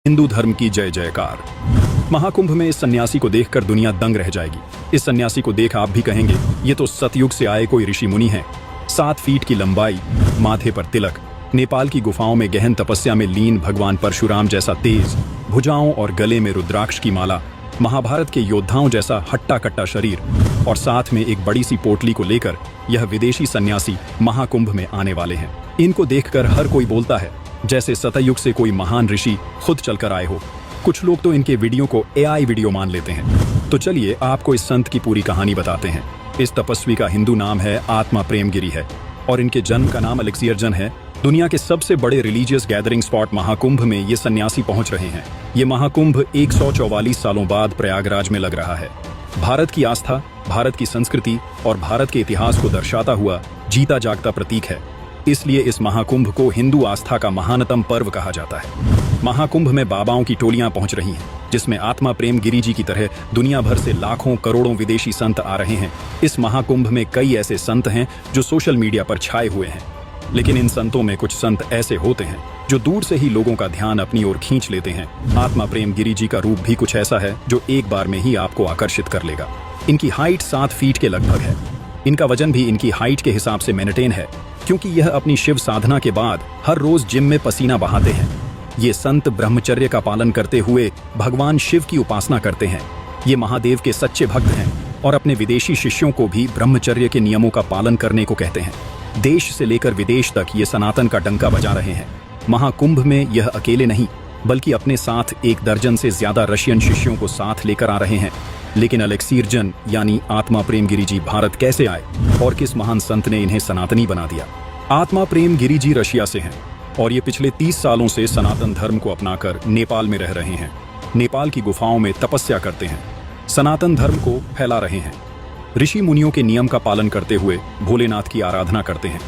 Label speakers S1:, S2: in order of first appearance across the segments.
S1: हिंदू धर्म की जय जयकार। महाकुंभ में इस सन्यासी को देखकर दुनिया दंग रह जाएगी। इस सन्यासी को देख आप भी कहेंगे ये तो सतयुग से आए कोई ऋषि मुनि हैं। 7 फीट की लंबाई, माथे पर तिलक, नेपाल की गुफाओं में गहन तपस्या में लीन भगवान परशुराम जैसा तेज, भुजाओं और गले में रुद्राक्ष की माला, महाभारत के योद्धाओं जैसा हट्टा कट्टा शरीर और साथ में एक बड़ी सी पोटली को लेकर यह विदेशी सन्यासी महाकुंभ में आने वाले हैं। इनको देखकर हर कोई बोलता है जैसे सतयुग से कोई महान ऋषि खुद चलकर आए हो। कुछ लोग तो इनके वीडियो को AI वीडियो मान लेते हैं। तो चलिए आपको इस संत की पूरी कहानी बताते हैं। इस तपस्वी का हिंदू नाम है आत्मा प्रेम गिरी है और इनके जन्म का नाम अलेक्सियर्जन है। दुनिया के सबसे बड़े रिलीजियस गैदरिंग स्पॉट महाकुंभ में ये सन्यासी पहुंच रहे हैं। ये महाकुंभ 144 सालों बाद प्रयागराज में लग रहा है। भारत की आस्था, भारत की संस्कृति और भारत के इतिहास को दर्शाता हुआ जीता जागता प्रतीक है। इसलिए इस महाकुंभ को हिंदू आस्था का महानतम पर्व कहा जाता है। महाकुंभ में बाबाओं की टोलियां पहुंच रही हैं, जिसमें आत्मा प्रेम गिरी जी की तरह दुनिया भर से लाखों करोड़ों विदेशी संत आ रहे हैं। इस महाकुंभ में कई ऐसे संत हैं जो सोशल मीडिया पर छाए हुए हैं, लेकिन इन संतों में कुछ संत ऐसे होते हैं जो दूर से ही लोगों का ध्यान अपनी ओर खींच लेते हैं। आत्मा प्रेम गिरी जी का रूप भी कुछ ऐसा है जो एक बार में ही आपको आकर्षित कर लेगा। इनकी हाइट 7 फीट के लगभग है। इनका वजन भी इनकी हाइट के हिसाब से मेंटेन है, क्योंकि यह अपनी शिव साधना के बाद हर रोज जिम में पसीना बहाते हैं। ये संत ब्रह्मचर्य का पालन करते हुए भगवान शिव की उपासना करते हैं। ये महादेव के सच्चे भक्त हैं और अपने विदेशी शिष्यों को भी ब्रह्मचर्य के नियमों का पालन करने को कहते हैं। देश से लेकर विदेश तक ये सनातन का डंका बजा रहे हैं। महाकुंभ में यह अकेले नहीं, बल्कि अपने साथ 1 दर्जन से ज्यादा रशियन शिष्यों को साथ लेकर आ रहे हैं। लेकिन अलेक्सियर्जन यानी आत्मा प्रेम गिरी जी भारत कैसे आए और किस महान संत ने इन्हें सनातनी बना दिया? आत्मा प्रेम गिरी जी रशिया से हैं और ये पिछले 30 सालों से सनातन धर्म को अपनाकर नेपाल में रह रहे हैं। नेपाल की गुफाओं में तपस्या करते हैं, सनातन धर्म को फैला रहे हैं। ऋषि मुनियों के नियम का पालन करते हुए भोलेनाथ की आराधना करते हैं।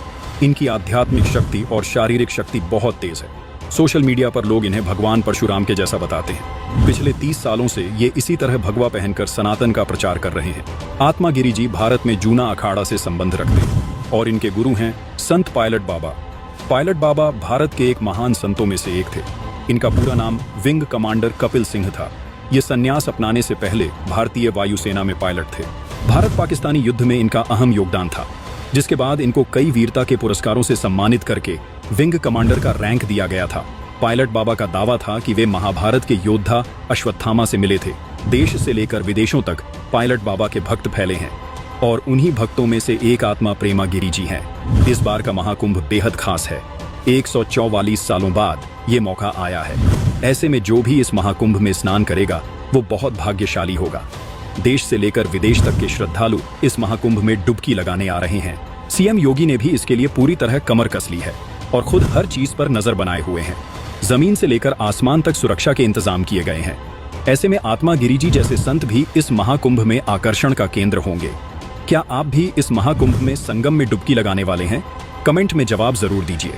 S1: इनकी आध्यात्मिक शक्ति और शारीरिक शक्ति बहुत तेज है। सोशल मीडिया पर लोग इन्हें भगवान परशुराम के जैसा बताते हैं। पिछले 30 सालों से ये इसी तरह भगवा पहनकर सनातन का प्रचार कर रहे हैं। आत्मा गिरी जी भारत में जूना अखाड़ा से संबंध रखते हैं और इनके गुरु हैं संत पायलट बाबा। पायलट बाबा भारत के एक महान संतों में से एक थे। इनका पूरा नाम विंग कमांडर कपिल सिंह था। ये संन्यास अपनाने से पहले भारतीय वायुसेना में पायलट थे। भारत पाकिस्तानी युद्ध में इनका अहम योगदान था, जिसके बाद इनको कई वीरता के पुरस्कारों से सम्मानित करके विंग कमांडर का रैंक दिया गया था। पायलट बाबा का दावा था कि वे महाभारत के योद्धा अश्वत्थामा से मिले थे। देश से लेकर विदेशों तक पायलट बाबा के भक्त फैले हैं और उन्हीं भक्तों में से एक आत्मा प्रेमा गिरी जी हैं। इस बार का महाकुंभ बेहद खास है। 144 सालों बाद ये मौका आया है। ऐसे में जो भी इस महाकुंभ में स्नान करेगा वो बहुत भाग्यशाली होगा। देश से लेकर विदेश तक के श्रद्धालु इस महाकुंभ में डुबकी लगाने आ रहे हैं। सीएम योगी ने भी इसके लिए पूरी तरह कमर कस ली है और खुद हर चीज पर नजर बनाए हुए हैं। जमीन से लेकर आसमान तक सुरक्षा के इंतजाम किए गए हैं। ऐसे में आत्मा गिरी जी जैसे संत भी इस महाकुंभ में आकर्षण का केंद्र होंगे। क्या आप भी इस महाकुंभ में संगम में डुबकी लगाने वाले हैं? कमेंट में जवाब जरूर दीजिए।